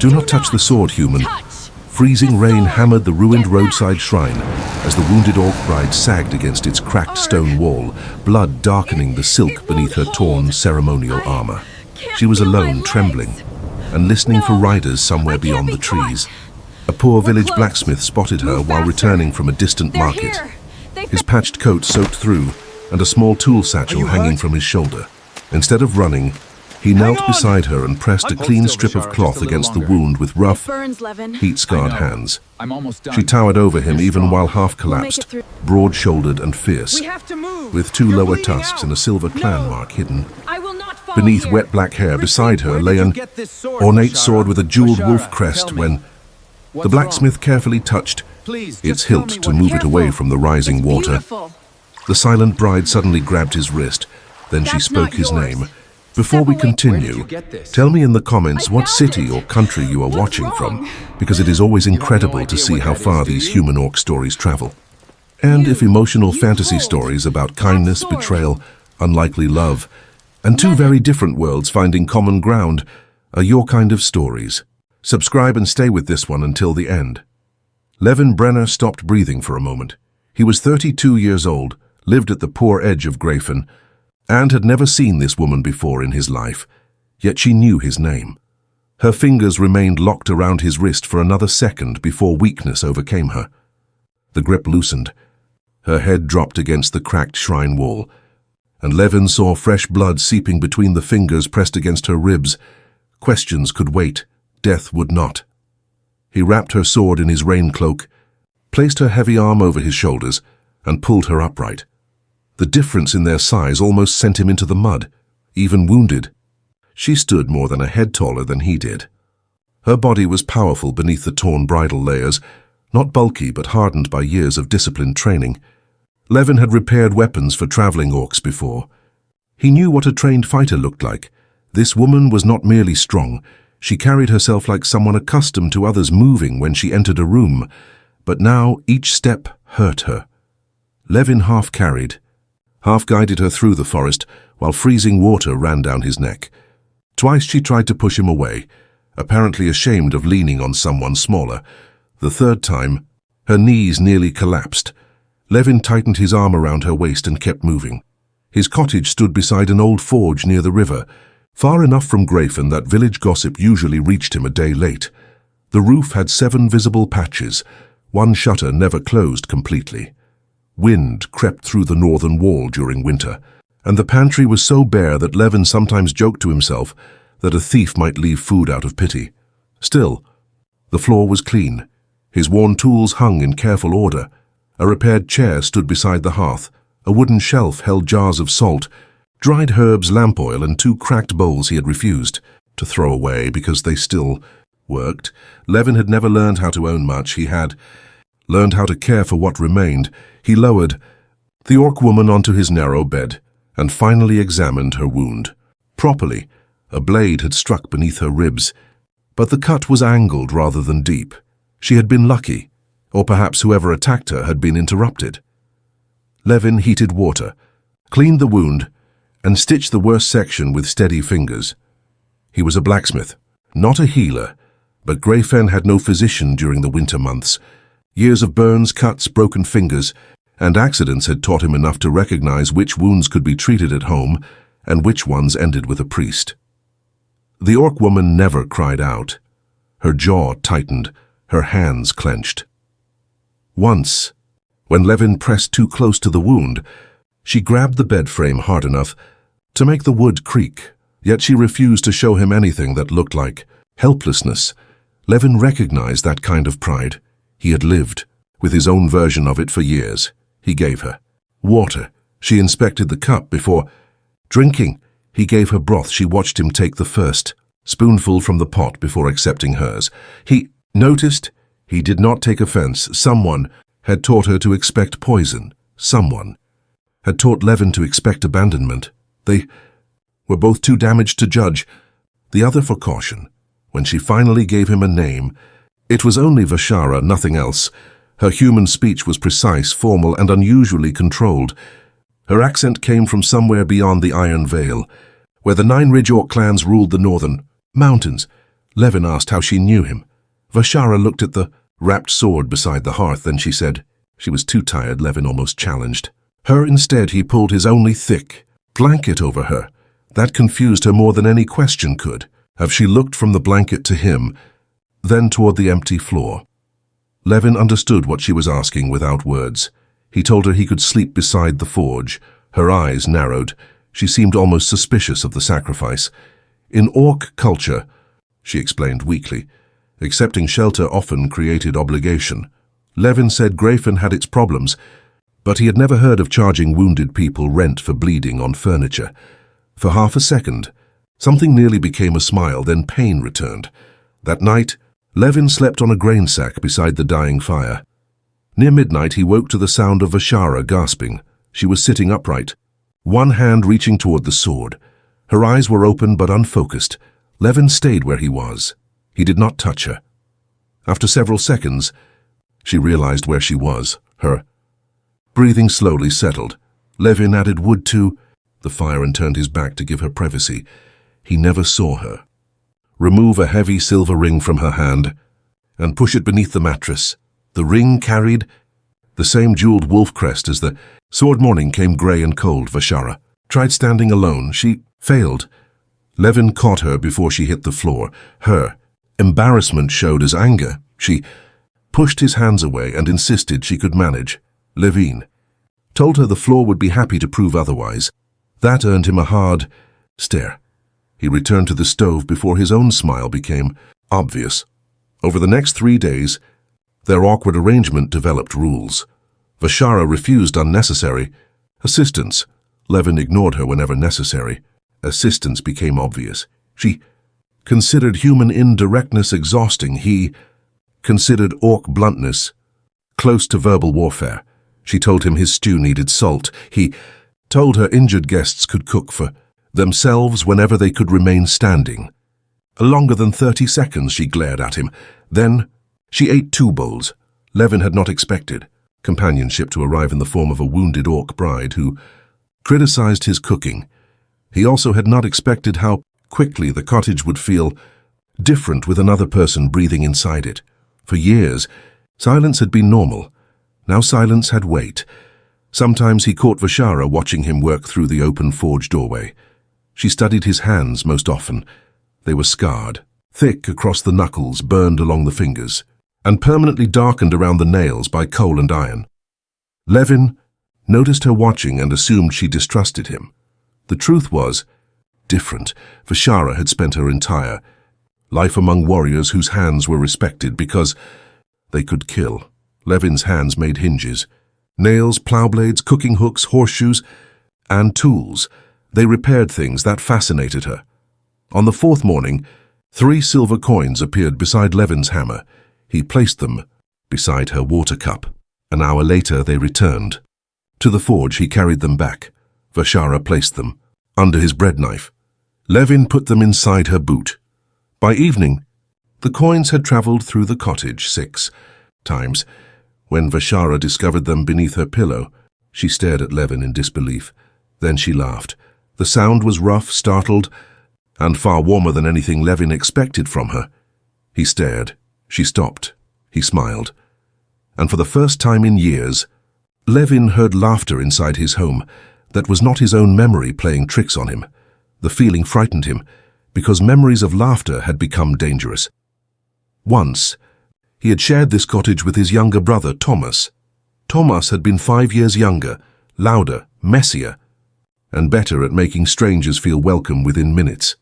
Do not touch the sword, human. Freezing rain hammered the ruined roadside shrine as the wounded orc bride sagged against its cracked stone wall, blood darkening the silk beneath her torn ceremonial armor. She was alone, trembling, and listening for riders somewhere beyond the trees. A poor village blacksmith spotted her while returning from a distant market. His patched coat soaked through, and a small tool satchel hanging from his shoulder. Instead of running, he knelt beside her and pressed a clean strip of cloth against the wound with rough, heat-scarred hands. She towered over him even while half-collapsed, broad-shouldered and fierce, with two lower tusks and a silver clan mark hidden. Beneath wet black hair beside her lay an ornate sword with a jeweled wolf crest when the blacksmith carefully touched its hilt to move it away from the rising water. The silent bride suddenly grabbed his wrist, then she spoke his name. Before we continue, tell me in the comments what city or country you are watching from, because it is always incredible to see how far these human orc stories travel. And if emotional fantasy stories about kindness, betrayal, unlikely love, and two very different worlds finding common ground are your kind of stories. Subscribe and stay with this one until the end. Levin Brenner stopped breathing for a moment. He was 32 years old, lived at the poor edge of Greyfen, and had never seen this woman before in his life, yet she knew his name. Her fingers remained locked around his wrist for another second before weakness overcame her. The grip loosened. Her head dropped against the cracked shrine wall, and Levin saw fresh blood seeping between the fingers pressed against her ribs. Questions could wait, death would not. He wrapped her sword in his rain cloak, placed her heavy arm over his shoulders, and pulled her upright. The difference in their size almost sent him into the mud, even wounded. She stood more than a head taller than he did. Her body was powerful beneath the torn bridal layers, not bulky but hardened by years of disciplined training. Levin had repaired weapons for traveling orcs before. He knew what a trained fighter looked like. This woman was not merely strong. She carried herself like someone accustomed to others moving when she entered a room, but now each step hurt her. Levin half-carried, half-guided her through the forest while freezing water ran down his neck. Twice she tried to push him away, apparently ashamed of leaning on someone smaller. The third time, her knees nearly collapsed. Levin tightened his arm around her waist and kept moving. His cottage stood beside an old forge near the river, far enough from Greyfen that village gossip usually reached him a day late. The roof had 7 visible patches, one shutter never closed completely. Wind crept through the northern wall during winter, and the pantry was so bare that Levin sometimes joked to himself that a thief might leave food out of pity. Still, the floor was clean. His worn tools hung in careful order. A repaired chair stood beside the hearth. A wooden shelf held jars of salt, dried herbs, lamp oil, and 2 cracked bowls he had refused to throw away because they still worked. Levin had never learned how to own much. He had learned how to care for what remained. He lowered the orc woman onto his narrow bed and finally examined her wound. Properly, a blade had struck beneath her ribs, but the cut was angled rather than deep. She had been lucky, or perhaps whoever attacked her had been interrupted. Levin heated water, cleaned the wound, and stitched the worst section with steady fingers. He was a blacksmith, not a healer, but Greyfen had no physician during the winter months. Years of burns, cuts, broken fingers, and accidents had taught him enough to recognize which wounds could be treated at home and which ones ended with a priest. The orc woman never cried out. Her jaw tightened, her hands clenched. Once, when Levin pressed too close to the wound, she grabbed the bed frame hard enough to make the wood creak, yet she refused to show him anything that looked like helplessness. Levin recognized that kind of pride. He had lived with his own version of it for years. He gave her water. She inspected the cup before drinking. He gave her broth. She watched him take the first spoonful from the pot before accepting hers. He noticed. He did not take offense. Someone had taught her to expect poison. Someone had taught Levin to expect abandonment. They were both too damaged to judge, the other for caution. When she finally gave him a name, it was only Vashara, nothing else. Her human speech was precise, formal, and unusually controlled. Her accent came from somewhere beyond the Iron Veil, where the 9 Ridge Orc clans ruled the northern mountains. Levin asked how she knew him. Vashara looked at the wrapped sword beside the hearth, then she said. She was too tired, Levin almost challenged her. Instead, he pulled his only thick blanket over her. That confused her more than any question could. Have she looked from the blanket to him, then toward the empty floor? Levin understood what she was asking without words. He told her he could sleep beside the forge. Her eyes narrowed. She seemed almost suspicious of the sacrifice. In Orc culture, she explained weakly, accepting shelter often created obligation. Levin said Greyfen had its problems, but he had never heard of charging wounded people rent for bleeding on furniture. For half a second, something nearly became a smile, then pain returned. That night, Levin slept on a grain sack beside the dying fire. Near midnight, he woke to the sound of Vashara gasping. She was sitting upright, one hand reaching toward the sword. Her eyes were open but unfocused. Levin stayed where he was. He did not touch her. After several seconds, she realized where she was. Her breathing slowly settled. Levin added wood to the fire and turned his back to give her privacy. He never saw her. Remove a heavy silver ring from her hand and push it beneath the mattress. The ring carried the same jeweled wolf crest as the sword. Morning came gray and cold. Vashara tried standing alone. She failed. Levin caught her before she hit the floor. Her embarrassment showed as anger. She pushed his hands away and insisted she could manage. Levin told her the floor would be happy to prove otherwise. That earned him a hard stare. He returned to the stove before his own smile became obvious. Over the next 3 days, their awkward arrangement developed rules. Vashara refused unnecessary assistance. Levin ignored her whenever necessary. Assistance became obvious. She considered human indirectness exhausting. He considered orc bluntness close to verbal warfare. She told him his stew needed salt. He told her injured guests could cook for themselves whenever they could remain standing. Longer than 30 seconds she glared at him. Then she ate 2 bowls. Levin had not expected companionship to arrive in the form of a wounded orc bride who criticized his cooking. He also had not expected how quickly the cottage would feel different with another person breathing inside it. For years, silence had been normal. Now silence had weight. Sometimes he caught Vashara watching him work through the open forge doorway. She studied his hands most often. They were scarred, thick across the knuckles, burned along the fingers, and permanently darkened around the nails by coal and iron. Levin noticed her watching and assumed she distrusted him. The truth was different. Vashara had spent her entire life among warriors whose hands were respected because they could kill. Levin's hands made hinges, nails, plow blades, cooking hooks, horseshoes, and tools. They repaired things that fascinated her. On the 4th morning, 3 silver coins appeared beside Levin's hammer. He placed them beside her water cup. An hour later, they returned. To the forge, he carried them back. Vashara placed them under his bread knife. Levin put them inside her boot. By evening, the coins had traveled through the cottage 6 times. When Vashara discovered them beneath her pillow, she stared at Levin in disbelief. Then she laughed. The sound was rough, startled, and far warmer than anything Levin expected from her. He stared. She stopped. He smiled. And for the first time in years, Levin heard laughter inside his home. That was not his own memory playing tricks on him. The feeling frightened him, because memories of laughter had become dangerous. Once, he had shared this cottage with his younger brother, Thomas. Thomas had been 5 years younger, louder, messier, and better at making strangers feel welcome within minutes.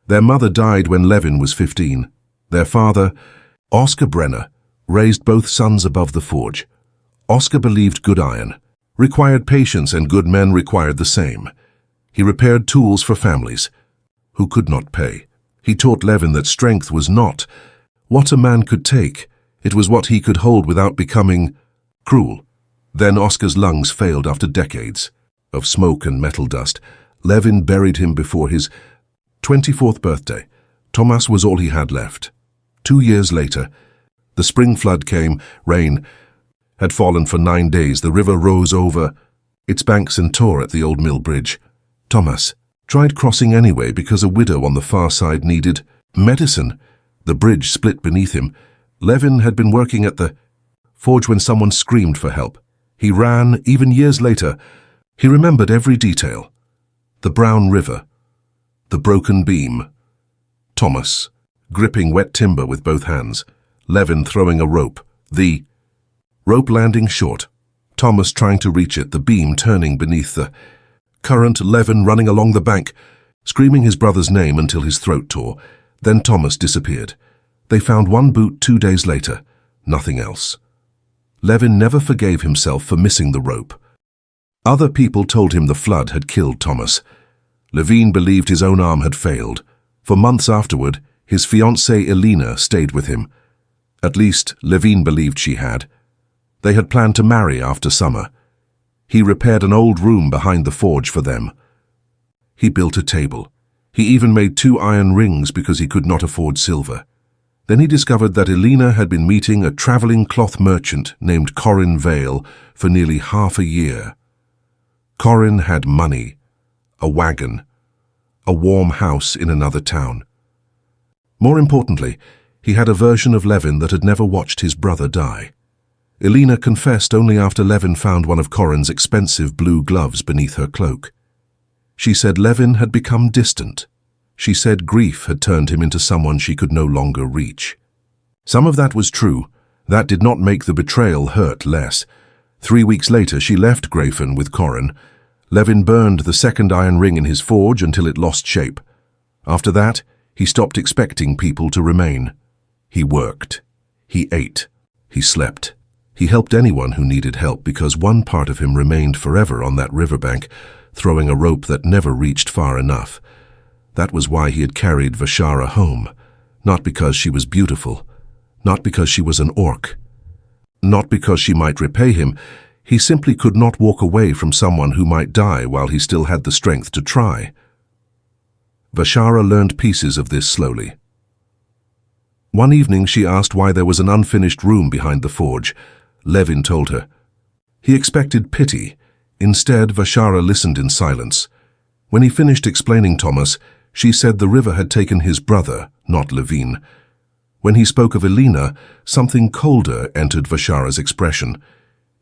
Their mother died when Levin was 15. Their father, Oscar Brenner, raised both sons above the forge. Oscar believed good iron required patience, and good men required the same. He repaired tools for families who could not pay. He taught Levin that strength was not what a man could take. It was what he could hold without becoming cruel. Then Oscar's lungs failed after decades of smoke and metal dust. Levin buried him before his 24th birthday. Thomas was all he had left. 2 years later, the spring flood came. Rain had fallen for 9 days. The river rose over its banks and tore at the old mill bridge. Thomas tried crossing anyway because a widow on the far side needed medicine. The bridge split beneath him. Levin had been working at the forge when someone screamed for help. He ran, even years later. He remembered every detail. The brown river. The broken beam. Thomas, gripping wet timber with both hands. Levin throwing a rope. The rope landing short. Thomas trying to reach it, the beam turning beneath the current. Levin running along the bank, screaming his brother's name until his throat tore. Then Thomas disappeared. They found one boot 2 days later. Nothing else. Levin never forgave himself for missing the rope. Other people told him the flood had killed Thomas. Levin believed his own arm had failed. For months afterward, his fiancée Elena stayed with him. At least, Levin believed she had. They had planned to marry after summer. He repaired an old room behind the forge for them. He built a table. He even made 2 iron rings because he could not afford silver. Then he discovered that Elena had been meeting a traveling cloth merchant named Corin Vale for nearly half a year. Corin had money, a wagon, a warm house in another town. More importantly, he had a version of Levin that had never watched his brother die. Elena confessed only after Levin found one of Corin's expensive blue gloves beneath her cloak. She said Levin had become distant. She said grief had turned him into someone she could no longer reach. Some of that was true. That did not make the betrayal hurt less. 3 weeks later, she left Greyfen with Corin. Levin burned the second iron ring in his forge until it lost shape. After that, he stopped expecting people to remain. He worked. He ate. He slept. He helped anyone who needed help because one part of him remained forever on that riverbank, throwing a rope that never reached far enough. That was why he had carried Vashara home, not because she was beautiful, not because she was an orc, not because she might repay him. He simply could not walk away from someone who might die while he still had the strength to try. Vashara learned pieces of this slowly. One evening she asked why there was an unfinished room behind the forge. Levin told her. He expected pity. Instead, Vashara listened in silence. When he finished explaining Thomas, she said the river had taken his brother, not Levin. When he spoke of Elena, something colder entered Vashara's expression.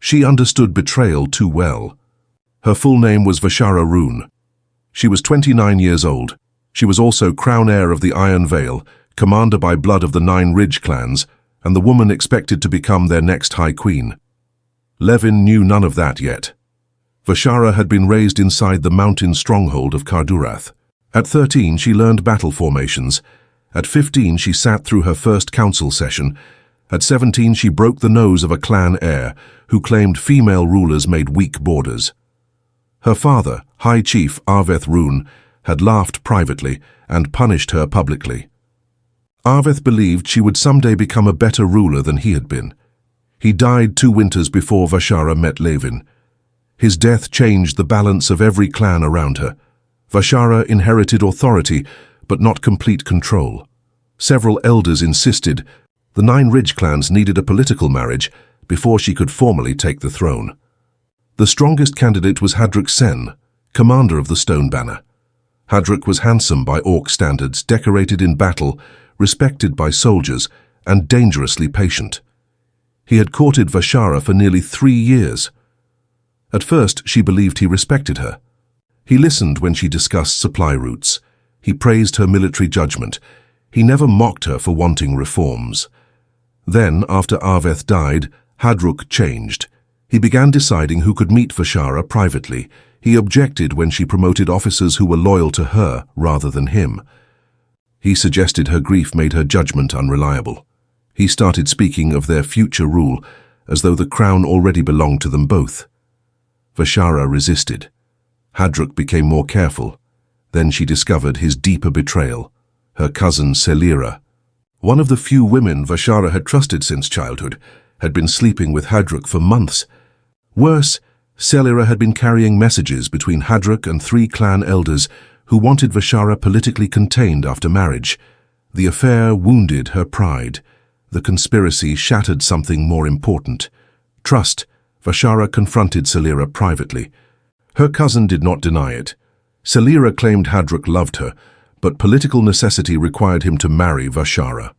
She understood betrayal too well. Her full name was Vashara Ruun. She was 29 years old. She was also crown heir of the Iron Vale, commander by blood of the 9 Ridge clans, and the woman expected to become their next High Queen. Levin knew none of that yet. Vashara had been raised inside the mountain stronghold of Kardurath. At 13, she learned battle formations. At 15, she sat through her first council session. At 17, she broke the nose of a clan heir who claimed female rulers made weak borders. Her father, High Chief Arveth Ruun, had laughed privately and punished her publicly. Arveth believed she would someday become a better ruler than he had been. He died 2 winters before Vashara met Levin. His death changed the balance of every clan around her. Vashara inherited authority, but not complete control. Several elders insisted the 9 Ridge clans needed a political marriage before she could formally take the throne. The strongest candidate was Hadruk Sen, commander of the Stone Banner. Hadruk was handsome by orc standards, decorated in battle, respected by soldiers, and dangerously patient. He had courted Vashara for nearly 3 years. At first, she believed he respected her. He listened when she discussed supply routes. He praised her military judgment. He never mocked her for wanting reforms. Then, after Arveth died, Hadruk changed. He began deciding who could meet Vashara privately. He objected when she promoted officers who were loyal to her rather than him. He suggested her grief made her judgment unreliable. He started speaking of their future rule, as though the crown already belonged to them both. Vashara resisted. Hadruk became more careful. Then she discovered his deeper betrayal, her cousin Selyra. One of the few women Vashara had trusted since childhood, had been sleeping with Hadruk for months. Worse, Selyra had been carrying messages between Hadruk and 3 clan elders who wanted Vashara politically contained after marriage. The affair wounded her pride. The conspiracy shattered something more important. Trust. Vashara confronted Selyra privately. Her cousin did not deny it. Selyra claimed Hadruk loved her, but political necessity required him to marry Vashara.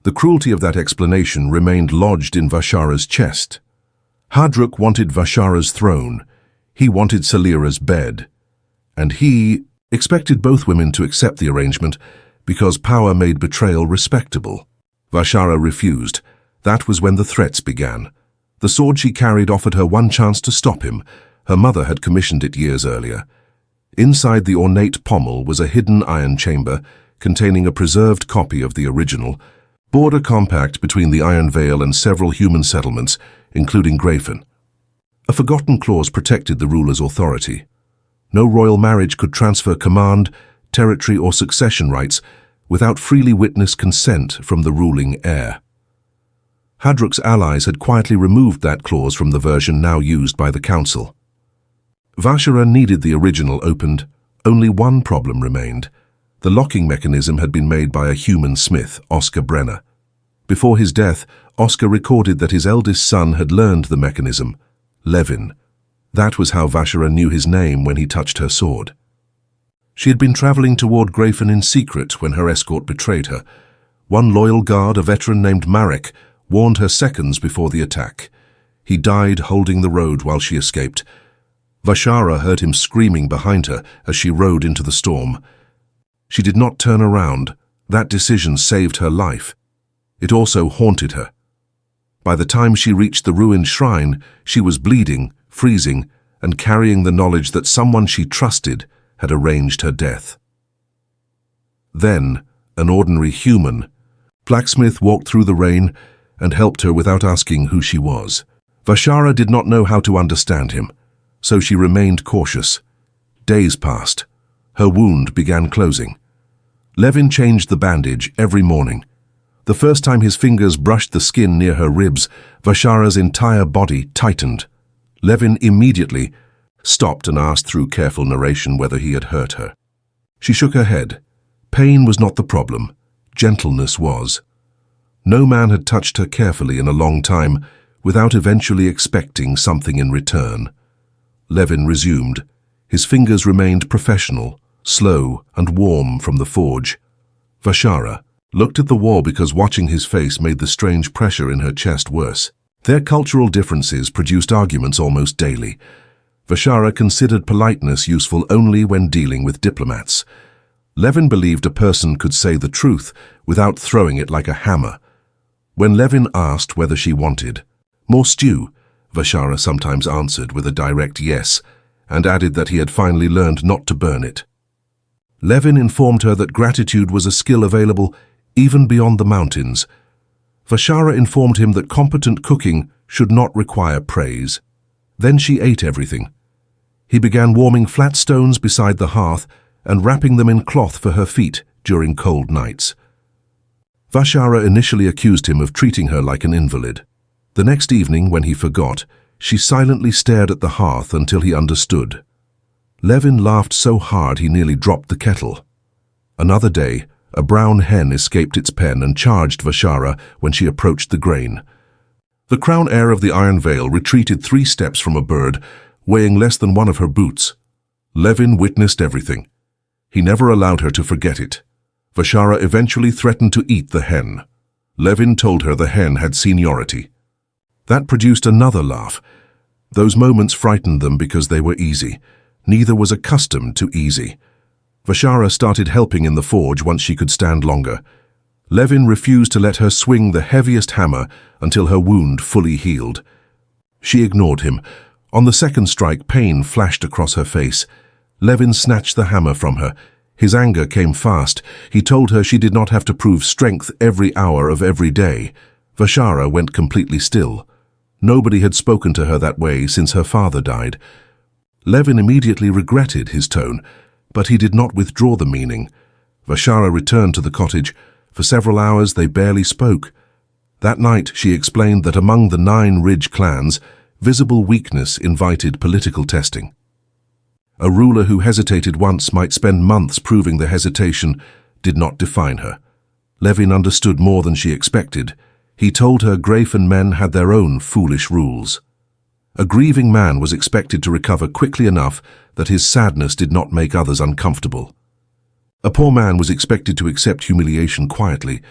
The cruelty of that explanation remained lodged in Vashara's chest. Hadruk wanted Vashara's throne, he wanted Selyra's bed, and he expected both women to accept the arrangement because power made betrayal respectable. Vashara refused. That was when the threats began. The sword she carried offered her one chance to stop him. Her mother had commissioned it years earlier. Inside the ornate pommel was a hidden iron chamber containing a preserved copy of the original, border compact between the Iron Vale and several human settlements, including Greyfen. A forgotten clause protected the ruler's authority. No royal marriage could transfer command, territory, or succession rights without freely witnessed consent from the ruling heir. Hadruk's allies had quietly removed that clause from the version now used by the council. Vashara needed the original opened. Only one problem remained. The locking mechanism had been made by a human smith, Levin Brenner. Before his death, Oscar recorded that his eldest son had learned the mechanism, Levin. That was how Vashara knew his name when he touched her sword. She had been traveling toward Greyfen in secret when her escort betrayed her. One loyal guard, a veteran named Marek, warned her seconds before the attack. He died holding the road while she escaped. Vashara heard him screaming behind her as she rode into the storm. She did not turn around. That decision saved her life. It also haunted her. By the time she reached the ruined shrine, she was bleeding, freezing, and carrying the knowledge that someone she trusted had arranged her death. Then, an ordinary human, Blacksmith walked through the rain and helped her without asking who she was. Vashara did not know how to understand him, so she remained cautious. Days passed. Her wound began closing. Levin changed the bandage every morning. The first time his fingers brushed the skin near her ribs, Vashara's entire body tightened. Levin immediately stopped and asked through careful narration whether he had hurt her. She shook her head. Pain was not the problem. Gentleness was. No man had touched her carefully in a long time without eventually expecting something in return. Levin resumed. His fingers remained professional, slow and warm from the forge. Vashara looked at the wall because watching his face made the strange pressure in her chest worse. Their cultural differences produced arguments almost daily. Vashara considered politeness useful only when dealing with diplomats. Levin believed a person could say the truth without throwing it like a hammer. When Levin asked whether she wanted more stew, Vashara sometimes answered with a direct yes, and added that he had finally learned not to burn it. Levin informed her that gratitude was a skill available even beyond the mountains. Vashara informed him that competent cooking should not require praise. Then she ate everything. He began warming flat stones beside the hearth and wrapping them in cloth for her feet during cold nights. Vashara initially accused him of treating her like an invalid. The next evening, when he forgot, she silently stared at the hearth until he understood. Levin laughed so hard he nearly dropped the kettle. Another day, a brown hen escaped its pen and charged Vashara when she approached the grain. The crown heir of the Iron Vale retreated 3 steps from a bird, weighing less than one of her boots. Levin witnessed everything. He never allowed her to forget it. Vashara eventually threatened to eat the hen. Levin told her the hen had seniority. That produced another laugh. Those moments frightened them because they were easy. Neither was accustomed to easy. Vashara started helping in the forge once she could stand longer. Levin refused to let her swing the heaviest hammer until her wound fully healed. She ignored him. On the second strike, pain flashed across her face. Levin snatched the hammer from her. His anger came fast. He told her she did not have to prove strength every hour of every day. Vashara went completely still. Nobody had spoken to her that way since her father died. Levin immediately regretted his tone, but he did not withdraw the meaning. Vashara returned to the cottage. For several hours they barely spoke. That night she explained that among the 9 Ridge clans, visible weakness invited political testing. A ruler who hesitated once might spend months proving the hesitation did not define her. Levin understood more than she expected. He told her Greyfen men had their own foolish rules. A grieving man was expected to recover quickly enough that his sadness did not make others uncomfortable. A poor man was expected to accept humiliation quietly.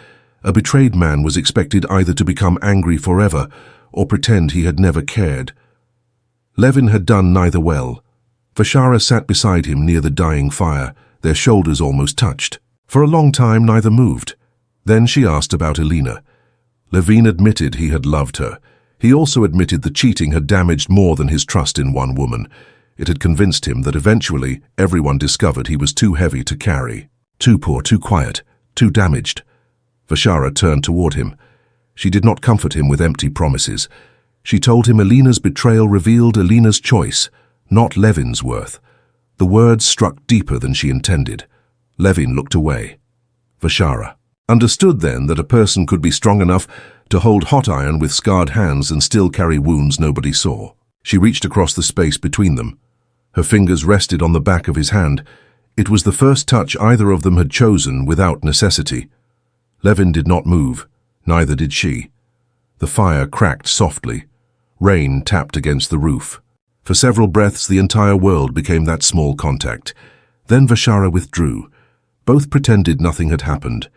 A betrayed man was expected either to become angry forever or pretend he had never cared. Levin had done neither well. Vashara sat beside him near the dying fire, their shoulders almost touched. For a long time neither moved. Then she asked about Elena. Levin admitted he had loved her. He also admitted the cheating had damaged more than his trust in one woman. It had convinced him that eventually everyone discovered he was too heavy to carry. Too poor, too quiet, too damaged. Vashara turned toward him. She did not comfort him with empty promises. She told him Elena's betrayal revealed Elena's choice, not Levin's worth. The words struck deeper than she intended. Levin looked away. Vashara understood then that a person could be strong enough to hold hot iron with scarred hands and still carry wounds nobody saw. She reached across the space between them. Her fingers rested on the back of his hand. It was the first touch either of them had chosen without necessity. Levin did not move, neither did she. The fire cracked softly. Rain tapped against the roof. For several breaths the entire world became that small contact. Then Vashara withdrew. Both pretended nothing had happened.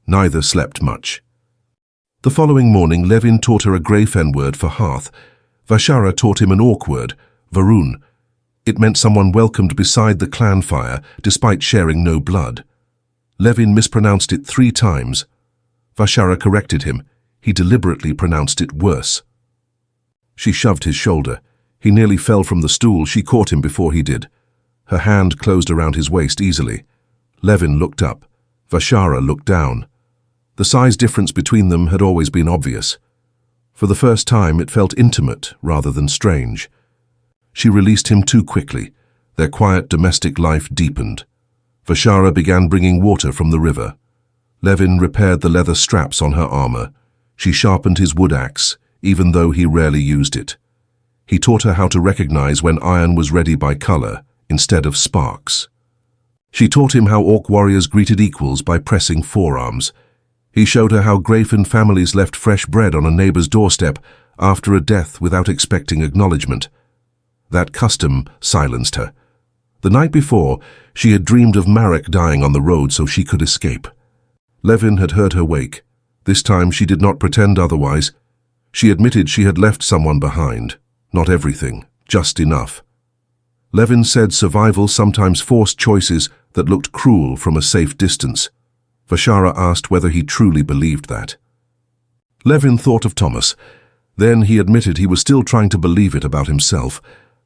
Neither slept much. The following morning Levin taught her a Greyfen word for hearth. Vashara taught him an orc word, Varuun. It meant someone welcomed beside the clan fire, despite sharing no blood. Levin mispronounced it 3 times. Vashara corrected him. He deliberately pronounced it worse. She shoved his shoulder. He nearly fell from the stool. She caught him before he did. Her hand closed around his waist easily. Levin looked up. Vashara looked down. The size difference between them had always been obvious. For the first time it felt intimate rather than strange. She released him too quickly. Their quiet domestic life deepened. Vashara began bringing water from the river. Levin repaired the leather straps on her armor. She sharpened his wood axe, even though he rarely used it. He taught her how to recognize when iron was ready by color, instead of sparks. She taught him how orc warriors greeted equals by pressing forearms. He showed her how Greyfen families left fresh bread on a neighbor's doorstep after a death without expecting acknowledgement. That custom silenced her. The night before, she had dreamed of Marek dying on the road so she could escape. Levin had heard her wake. This time she did not pretend otherwise. She admitted she had left someone behind. Not everything, just enough. Levin said survival sometimes forced choices that looked cruel from a safe distance. Vashara asked whether he truly believed that. Levin thought of Thomas. Then he admitted he was still trying to believe it about himself.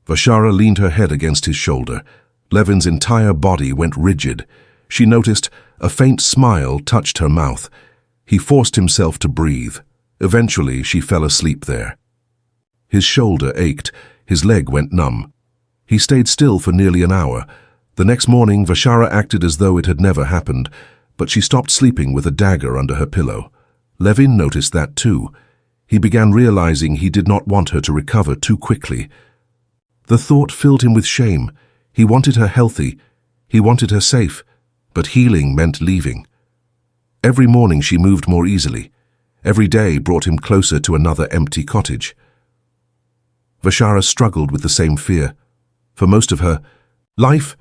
Vashara leaned her head against his shoulder. Levin's entire body went rigid. She noticed a faint smile touched her mouth. He forced himself to breathe. Eventually, she fell asleep there. His shoulder ached. His leg went numb. He stayed still for nearly an hour. The next morning, Vashara acted as though it had never happened, but she stopped sleeping with a dagger under her pillow. Levin noticed that too. He began realizing he did not want her to recover too quickly. The thought filled him with shame. He wanted her healthy. He wanted her safe. But healing meant leaving. Every morning she moved more easily. Every day brought him closer to another empty cottage. Vashara struggled with the same fear. For most of her life,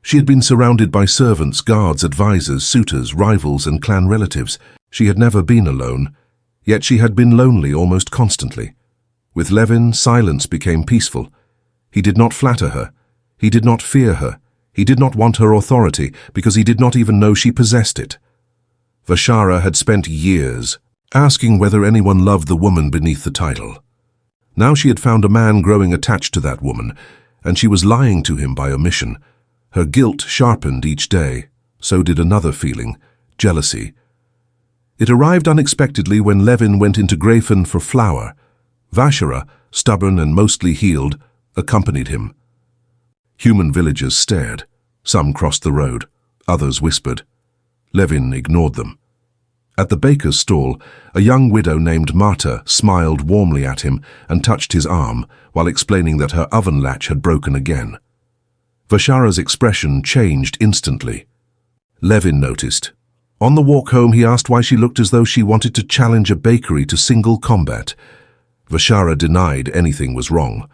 she had been surrounded by servants, guards, advisors, suitors, rivals, and clan relatives. She had never been alone, yet she had been lonely almost constantly. With Levin, silence became peaceful. He did not flatter her. He did not fear her. He did not want her authority because he did not even know she possessed it. Vashara had spent years asking whether anyone loved the woman beneath the title. Now she had found a man growing attached to that woman, and she was lying to him by omission. Her guilt sharpened each day. So did another feeling, jealousy. It arrived unexpectedly when Levin went into Greyfen for flour. Vashara, stubborn and mostly healed, accompanied him. Human villagers stared. Some crossed the road. Others whispered. Levin ignored them. At the baker's stall, a young widow named Marta smiled warmly at him and touched his arm while explaining that her oven latch had broken again. Vashara's expression changed instantly. Levin noticed. On the walk home, he asked why she looked as though she wanted to challenge a bakery to single combat. Vashara denied anything was wrong.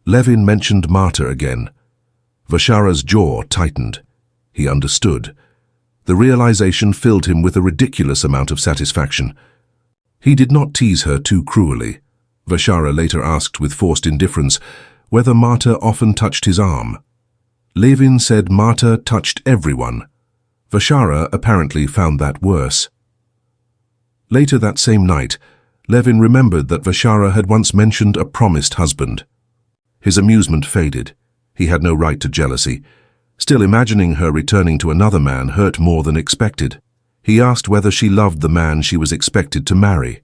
Levin mentioned Marta again. Vashara's jaw tightened. He understood. The realization filled him with a ridiculous amount of satisfaction. He did not tease her too cruelly. Vashara later asked with forced indifference whether Marta often touched his arm. Levin said Marta touched everyone. Vashara apparently found that worse. Later that same night, Levin remembered that Vashara had once mentioned a promised husband. His amusement faded. He had no right to jealousy. Still, imagining her returning to another man hurt more than expected. He asked whether she loved the man she was expected to marry.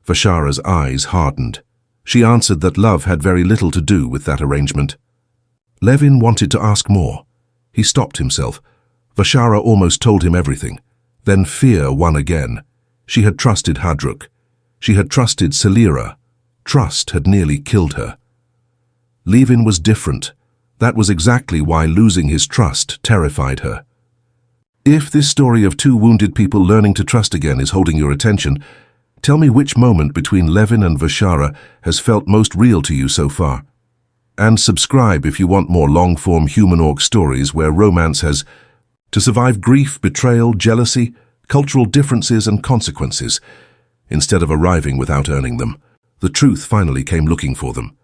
Vashara's eyes hardened. She answered that love had very little to do with that arrangement. Levin wanted to ask more. He stopped himself. Vashara almost told him everything. Then fear won again. She had trusted Hadruk. She had trusted Selyra. Trust had nearly killed her. Levin was different. That was exactly why losing his trust terrified her. If this story of two wounded people learning to trust again is holding your attention, tell me which moment between Levin and Vashara has felt most real to you so far. And subscribe if you want more long-form human-orc stories where romance has to survive grief, betrayal, jealousy, cultural differences and consequences. Instead of arriving without earning them, the truth finally came looking for them.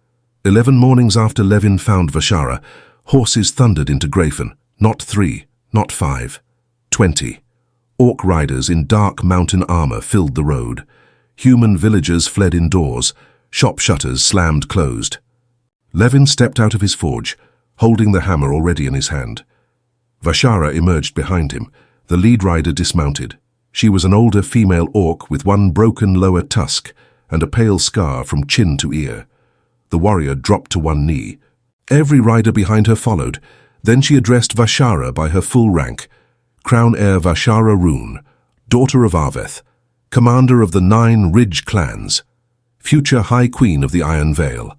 11 mornings after Levin found Vashara, horses thundered into Greyfen. Not 3, not 5, 20. Orc riders in dark mountain armor filled the road. Human villagers fled indoors. Shop shutters slammed closed. Levin stepped out of his forge, holding the hammer already in his hand. Vashara emerged behind him. The lead rider dismounted. She was an older female orc with one broken lower tusk and a pale scar from chin to ear. The warrior dropped to one knee. Every rider behind her followed. Then she addressed Vashara by her full rank. Crown Heir Vashara Ruun, daughter of Arveth, commander of the 9 Ridge clans, future High Queen of the Iron Vale.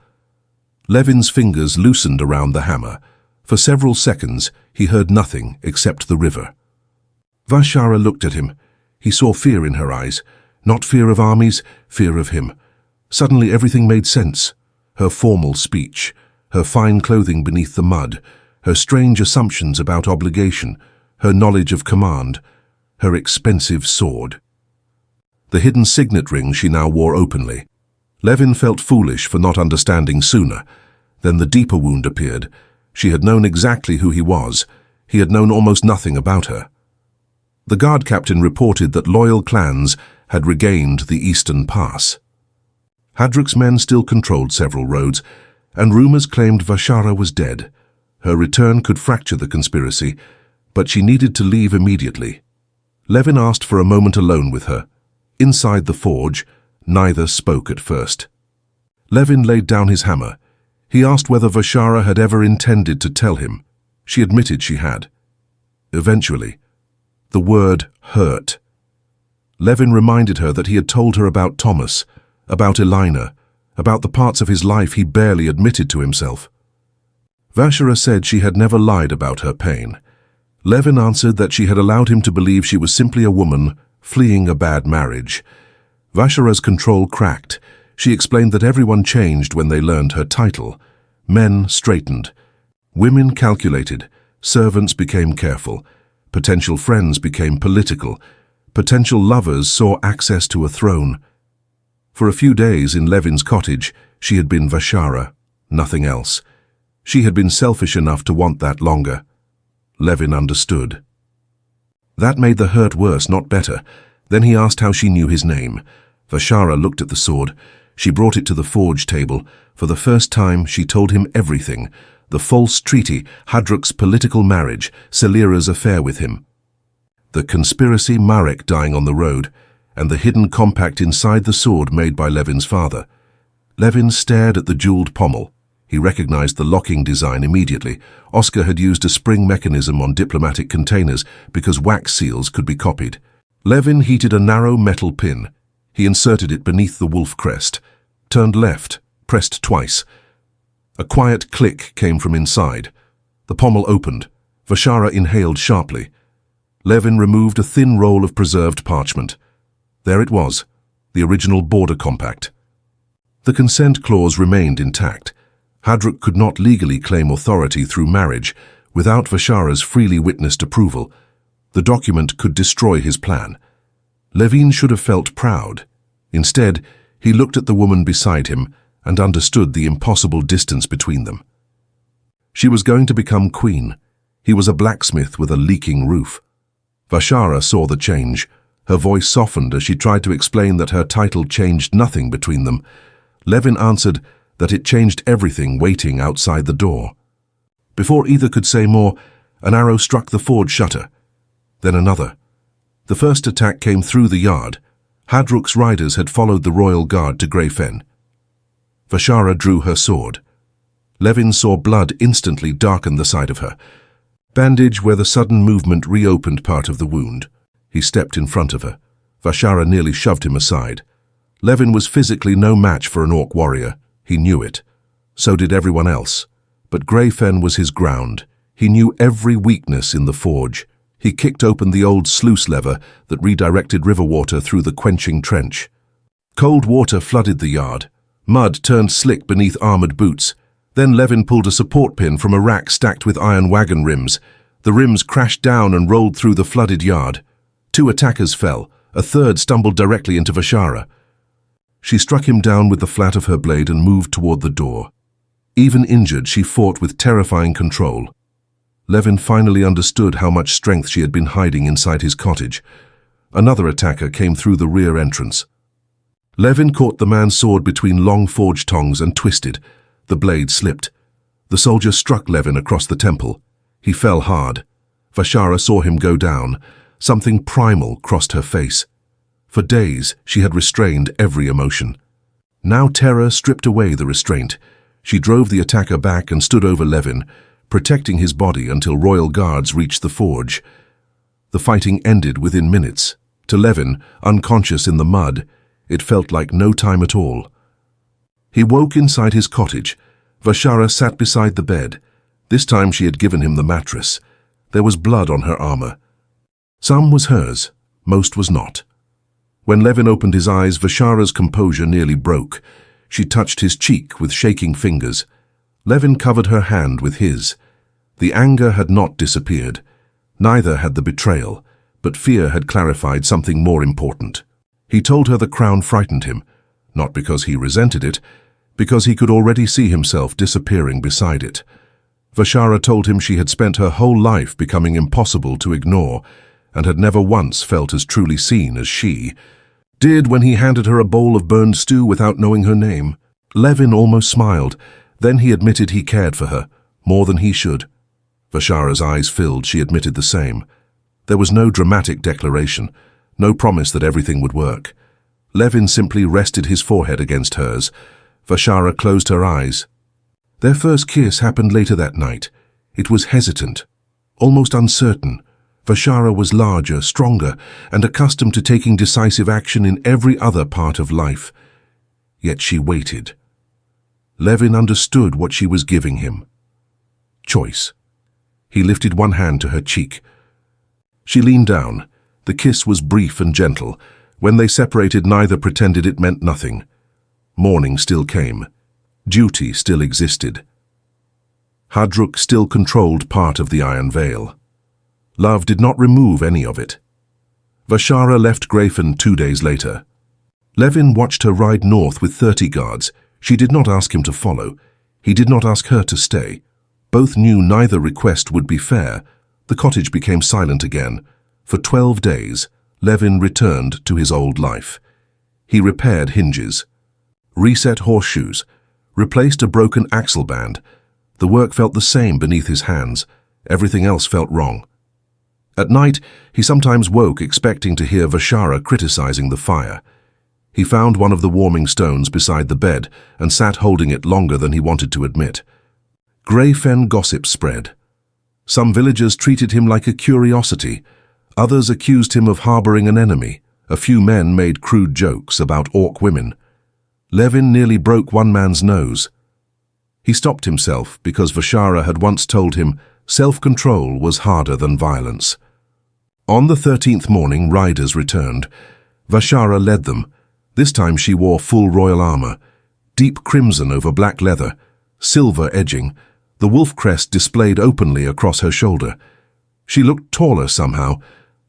Levin's fingers loosened around the hammer. For several seconds, he heard nothing except the river. Vashara looked at him. He saw fear in her eyes. Not fear of armies, fear of him. Suddenly everything made sense. Her formal speech, her fine clothing beneath the mud, her strange assumptions about obligation, her knowledge of command, her expensive sword. The hidden signet ring she now wore openly. Levin felt foolish for not understanding sooner. Then the deeper wound appeared. She had known exactly who he was. He had known almost nothing about her. The guard captain reported that loyal clans had regained the Eastern Pass. Hadruk's men still controlled several roads, and rumors claimed Vashara was dead. Her return could fracture the conspiracy, but she needed to leave immediately. Levin asked for a moment alone with her. Inside the forge, neither spoke at first. Levin laid down his hammer. He asked whether Vashara had ever intended to tell him. She admitted she had. Eventually, the word hurt. Levin reminded her that he had told her about Thomas, about Elina, about the parts of his life he barely admitted to himself. Vashara said she had never lied about her pain. Levin answered that she had allowed him to believe she was simply a woman fleeing a bad marriage. Vashara's control cracked. She explained that everyone changed when they learned her title. Men straightened. Women calculated. Servants became careful. Potential friends became political. Potential lovers saw access to a throne. For a few days in Levin's cottage, she had been Vashara, nothing else. She had been selfish enough to want that longer. Levin understood. That made the hurt worse, not better. Then he asked how she knew his name. Vashara looked at the sword. She brought it to the forge table. For the first time, she told him everything. The false treaty, Hadruk's political marriage, Selyra's affair with him. The conspiracy, Marek dying on the road, and the hidden compact inside the sword made by Levin's father. Levin stared at the jeweled pommel. He recognized the locking design immediately. Oscar had used a spring mechanism on diplomatic containers because wax seals could be copied. Levin heated a narrow metal pin. He inserted it beneath the wolf crest, turned left, pressed twice. A quiet click came from inside. The pommel opened. Vashara inhaled sharply. Levin removed a thin roll of preserved parchment. There it was, the original border compact. The consent clause remained intact. Hadruk could not legally claim authority through marriage without Vashara's freely witnessed approval. The document could destroy his plan. Levin should have felt proud. Instead, he looked at the woman beside him and understood the impossible distance between them. She was going to become queen. He was a blacksmith with a leaking roof. Vashara saw the change. Her voice softened as she tried to explain that her title changed nothing between them. Levin answered that it changed everything waiting outside the door. Before either could say more, an arrow struck the forge shutter. Then another. The first attack came through the yard. Hadruk's riders had followed the royal guard to Greyfen. Vashara drew her sword. Levin saw blood instantly darken the side of her. Bandage where the sudden movement reopened part of the wound. He stepped in front of her. Vashara nearly shoved him aside. Levin was physically no match for an orc warrior. He knew it. So did everyone else. But Greyfen was his ground. He knew every weakness in the forge. He kicked open the old sluice lever that redirected river water through the quenching trench. Cold water flooded the yard. Mud turned slick beneath armored boots. Then Levin pulled a support pin from a rack stacked with iron wagon rims. The rims crashed down and rolled through the flooded yard. 2 attackers fell. A third stumbled directly into Vashara. She struck him down with the flat of her blade and moved toward the door. Even injured, she fought with terrifying control. Levin finally understood how much strength she had been hiding inside his cottage. Another attacker came through the rear entrance. Levin caught the man's sword between long forge tongs and twisted. The blade slipped. The soldier struck Levin across the temple. He fell hard. Vashara saw him go down. Something primal crossed her face. For days, she had restrained every emotion. Now terror stripped away the restraint. She drove the attacker back and stood over Levin, protecting his body until royal guards reached the forge. The fighting ended within minutes. To Levin, unconscious in the mud, it felt like no time at all. He woke inside his cottage. Vashara sat beside the bed. This time she had given him the mattress. There was blood on her armor. Some was hers, most was not. When Levin opened his eyes, Vashara's composure nearly broke. She touched his cheek with shaking fingers. Levin covered her hand with his. The anger had not disappeared. Neither had the betrayal, but fear had clarified something more important. He told her the crown frightened him, not because he resented it, because he could already see himself disappearing beside it. Vashara told him she had spent her whole life becoming impossible to ignore, and had never once felt as truly seen as she did when he handed her a bowl of burned stew without knowing her name. Levin almost smiled. Then he admitted he cared for her, more than he should. Vashara's eyes filled. She admitted the same. There was no dramatic declaration, no promise that everything would work. Levin simply rested his forehead against hers. Vashara closed her eyes. Their first kiss happened later that night. It was hesitant, almost uncertain. Vashara was larger, stronger, and accustomed to taking decisive action in every other part of life. Yet she waited. Levin understood what she was giving him. Choice. He lifted one hand to her cheek. She leaned down. The kiss was brief and gentle. When they separated, neither pretended it meant nothing. Morning still came. Duty still existed. Hadruk still controlled part of the Iron Veil. Love did not remove any of it. Vashara left Greyfen 2 days later. Levin watched her ride north with 30 guards. She did not ask him to follow. He did not ask her to stay. Both knew neither request would be fair. The cottage became silent again. For 12 days, Levin returned to his old life. He repaired hinges, reset horseshoes, replaced a broken axle band. The work felt the same beneath his hands. Everything else felt wrong. At night, he sometimes woke expecting to hear Vashara criticizing the fire. He found one of the warming stones beside the bed and sat holding it longer than he wanted to admit. Greyfen gossip spread. Some villagers treated him like a curiosity. Others accused him of harboring an enemy. A few men made crude jokes about orc women. Levin nearly broke one man's nose. He stopped himself because Vashara had once told him self-control was harder than violence. On the 13th morning, riders returned. Vashara led them. This time she wore full royal armor, deep crimson over black leather, silver edging, the wolf crest displayed openly across her shoulder. She looked taller somehow,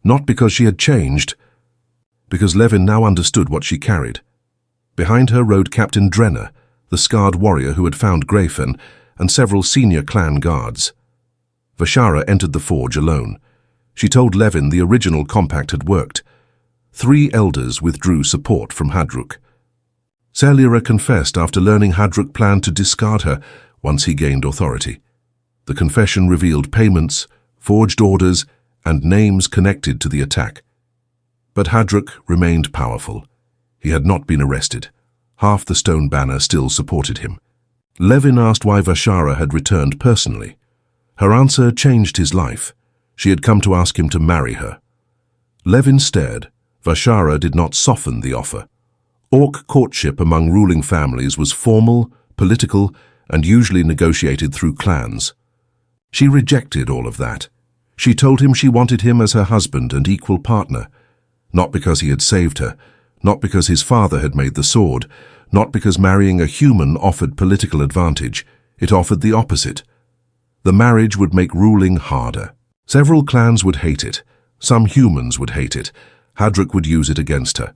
Not because she had changed, because Levin now understood what she carried. Behind her rode Captain Brenner, the scarred warrior who had found Greyfen, and several senior clan guards. Vashara entered the forge alone. She told Levin the original compact had worked. 3 elders withdrew support from Hadruk. Selyra confessed after learning Hadruk planned to discard her once he gained authority. The confession revealed payments, forged orders, and names connected to the attack. But Hadruk remained powerful. He had not been arrested. Half the stone banner still supported him. Levin asked why Vashara had returned personally. Her answer changed his life. She had come to ask him to marry her. Levin stared. Vashara did not soften the offer. Orc courtship among ruling families was formal, political, and usually negotiated through clans. She rejected all of that. She told him she wanted him as her husband and equal partner, not because he had saved her, not because his father had made the sword, not because marrying a human offered political advantage. It offered the opposite. The marriage would make ruling harder. Several clans would hate it. Some humans would hate it. Hadruk would use it against her.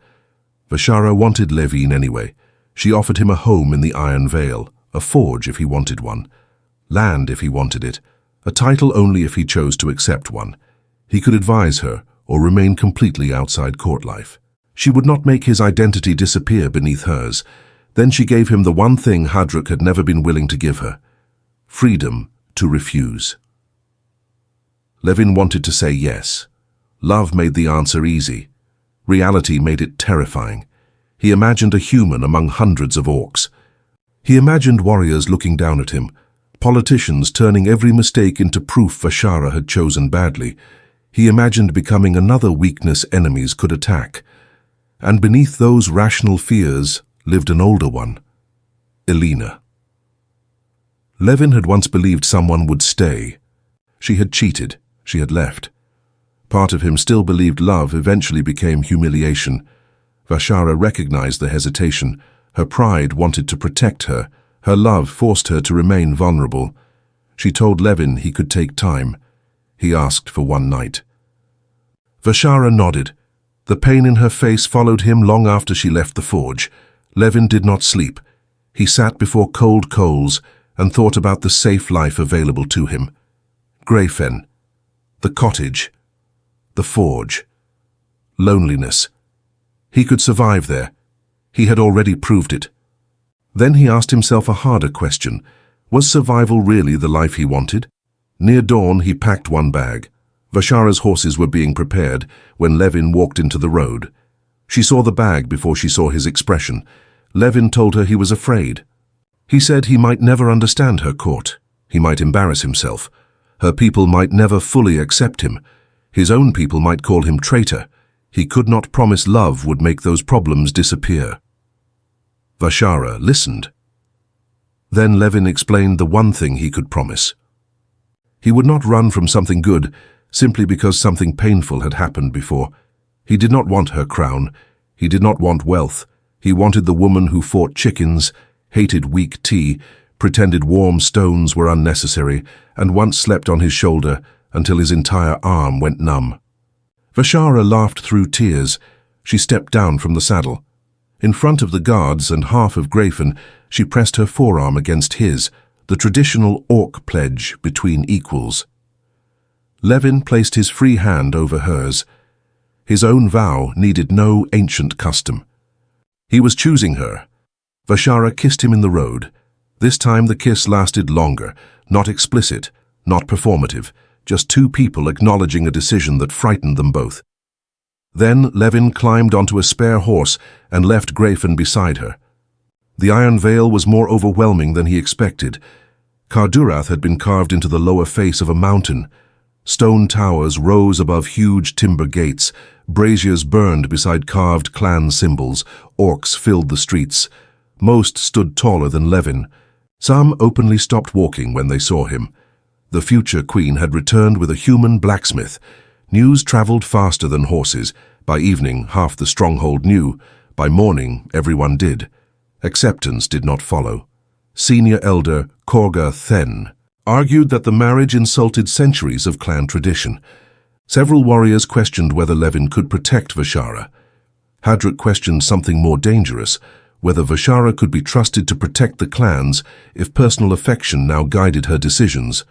Vashara wanted Levin anyway. She offered him a home in the Iron Vale, a forge if he wanted one, land if he wanted it, a title only if he chose to accept one. He could advise her or remain completely outside court life. She would not make his identity disappear beneath hers. Then she gave him the one thing Hadruk had never been willing to give her: freedom to refuse. Levin wanted to say yes. Love made the answer easy. Reality made it terrifying. He imagined a human among hundreds of orcs. He imagined warriors looking down at him, politicians turning every mistake into proof Vashara had chosen badly. He imagined becoming another weakness enemies could attack. And beneath those rational fears lived an older one, Elena. Levin had once believed someone would stay. She had cheated. She had left. Part of him still believed love eventually became humiliation. Vashara recognized the hesitation. Her pride wanted to protect her. Her love forced her to remain vulnerable. She told Levin he could take time. He asked for one night. Vashara nodded. The pain in her face followed him long after she left the forge. Levin did not sleep. He sat before cold coals and thought about the safe life available to him. Greyfen, the cottage, the forge, loneliness. He could survive there. He had already proved it. Then he asked himself a harder question. Was survival really the life he wanted? Near dawn, he packed one bag. Vashara's horses were being prepared when Levin walked into the road. She saw the bag before she saw his expression. Levin told her he was afraid. He said he might never understand her court. He might embarrass himself. Her people might never fully accept him. His own people might call him traitor. He could not promise love would make those problems disappear. Vashara listened. Then Levin explained the one thing he could promise. He would not run from something good simply because something painful had happened before. He did not want her crown. He did not want wealth. He wanted the woman who fought chickens, hated weak tea, pretended warm stones were unnecessary, and once slept on his shoulder until his entire arm went numb. Vashara laughed through tears. She stepped down from the saddle. In front of the guards and half of Greyfen, she pressed her forearm against his, the traditional orc pledge between equals. Levin placed his free hand over hers. His own vow needed no ancient custom. He was choosing her. Vashara kissed him in the road. This time the kiss lasted longer, not explicit, not performative, just two people acknowledging a decision that frightened them both. Then Levin climbed onto a spare horse and left Greyfen beside her. The Iron Veil was more overwhelming than he expected. Kardurath had been carved into the lower face of a mountain. Stone towers rose above huge timber gates. Braziers burned beside carved clan symbols. Orcs filled the streets. Most stood taller than Levin. Some openly stopped walking when they saw him. The future queen had returned with a human blacksmith. News traveled faster than horses. By evening, half the stronghold knew. By morning, everyone did. Acceptance did not follow. Senior elder Korga Then argued that the marriage insulted centuries of clan tradition. Several warriors questioned whether Levin could protect Vashara. Hadruk questioned something more dangerous, whether Vashara could be trusted to protect the clans if personal affection now guided her decisions.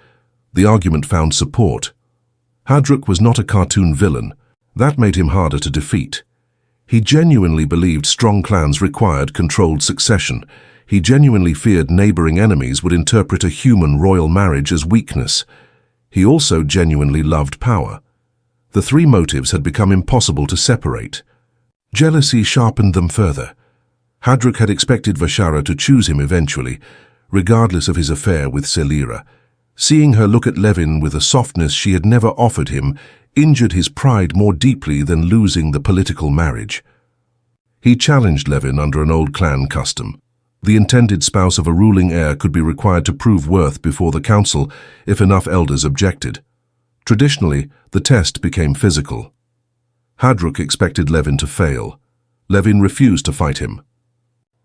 The argument found support. Hadruk was not a cartoon villain. That made him harder to defeat. He genuinely believed strong clans required controlled succession. He genuinely feared neighboring enemies would interpret a human royal marriage as weakness. He also genuinely loved power. The three motives had become impossible to separate. Jealousy sharpened them further. Hadruk had expected Vashara to choose him eventually, regardless of his affair with Selyra. Seeing her look at Levin with a softness she had never offered him injured his pride more deeply than losing the political marriage. He challenged Levin under an old clan custom. The intended spouse of a ruling heir could be required to prove worth before the council if enough elders objected. Traditionally, the test became physical. Hadruk expected Levin to fail. Levin refused to fight him.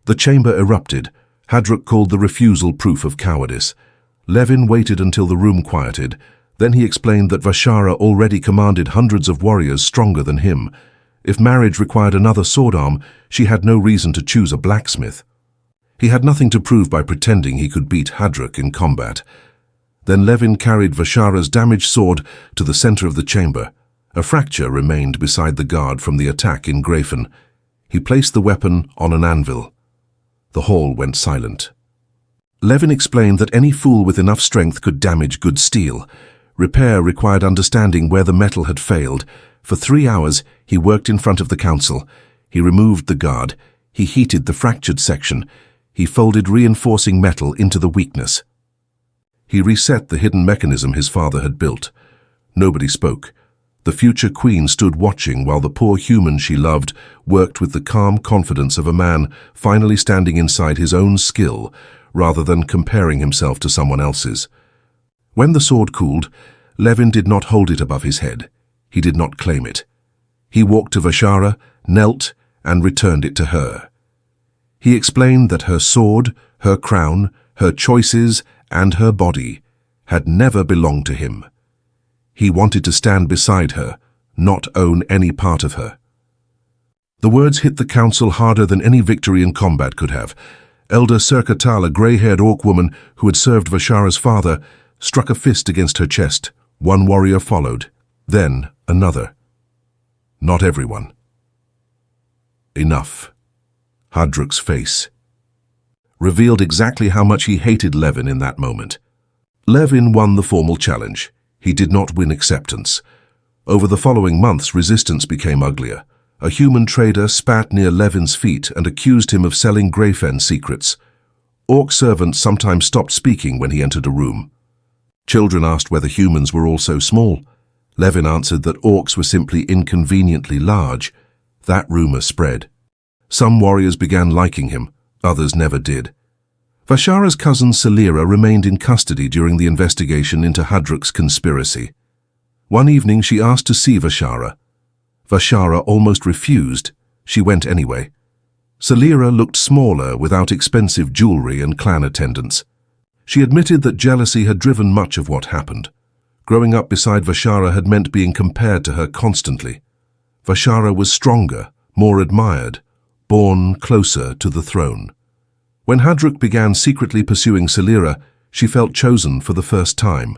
The chamber erupted. Hadruk called the refusal proof of cowardice. Levin waited until the room quieted. Then he explained that Vashara already commanded hundreds of warriors stronger than him. If marriage required another sword arm, she had no reason to choose a blacksmith. He had nothing to prove by pretending he could beat Hadruk in combat. Then Levin carried Vashara's damaged sword to the center of the chamber. A fracture remained beside the guard from the attack in Greyfen. He placed the weapon on an anvil. The hall went silent. Levin explained that any fool with enough strength could damage good steel. Repair required understanding where the metal had failed. For 3 hours, he worked in front of the council. He removed the guard. He heated the fractured section. He folded reinforcing metal into the weakness. He reset the hidden mechanism his father had built. Nobody spoke. The future queen stood watching while the poor human she loved worked with the calm confidence of a man finally standing inside his own skill rather than comparing himself to someone else's. When the sword cooled, Levin did not hold it above his head. He did not claim it. He walked to Vashara, knelt, and returned it to her. He explained that her sword, her crown, her choices, and her body had never belonged to him. He wanted to stand beside her, not own any part of her. The words hit the council harder than any victory in combat could have. Elder Serkatal, a grey-haired orc woman who had served Vashara's father, struck a fist against her chest. One warrior followed, then another. Not everyone. Enough. Hadruk's face revealed exactly how much he hated Levin in that moment. Levin won the formal challenge. He did not win acceptance. Over the following months, resistance became uglier. A human trader spat near Levin's feet and accused him of selling Greyfen secrets. Orc servants sometimes stopped speaking when he entered a room. Children asked whether humans were all so small. Levin answered that orcs were simply inconveniently large. That rumor spread. Some warriors began liking him, others never did. Vashara's cousin Selyra remained in custody during the investigation into Hadruk's conspiracy. One evening she asked to see Vashara. Vashara almost refused. She went anyway. Selyra looked smaller without expensive jewelry and clan attendants. She admitted that jealousy had driven much of what happened. Growing up beside Vashara had meant being compared to her constantly. Vashara was stronger, more admired, born closer to the throne. When Hadruk began secretly pursuing Selyra, she felt chosen for the first time.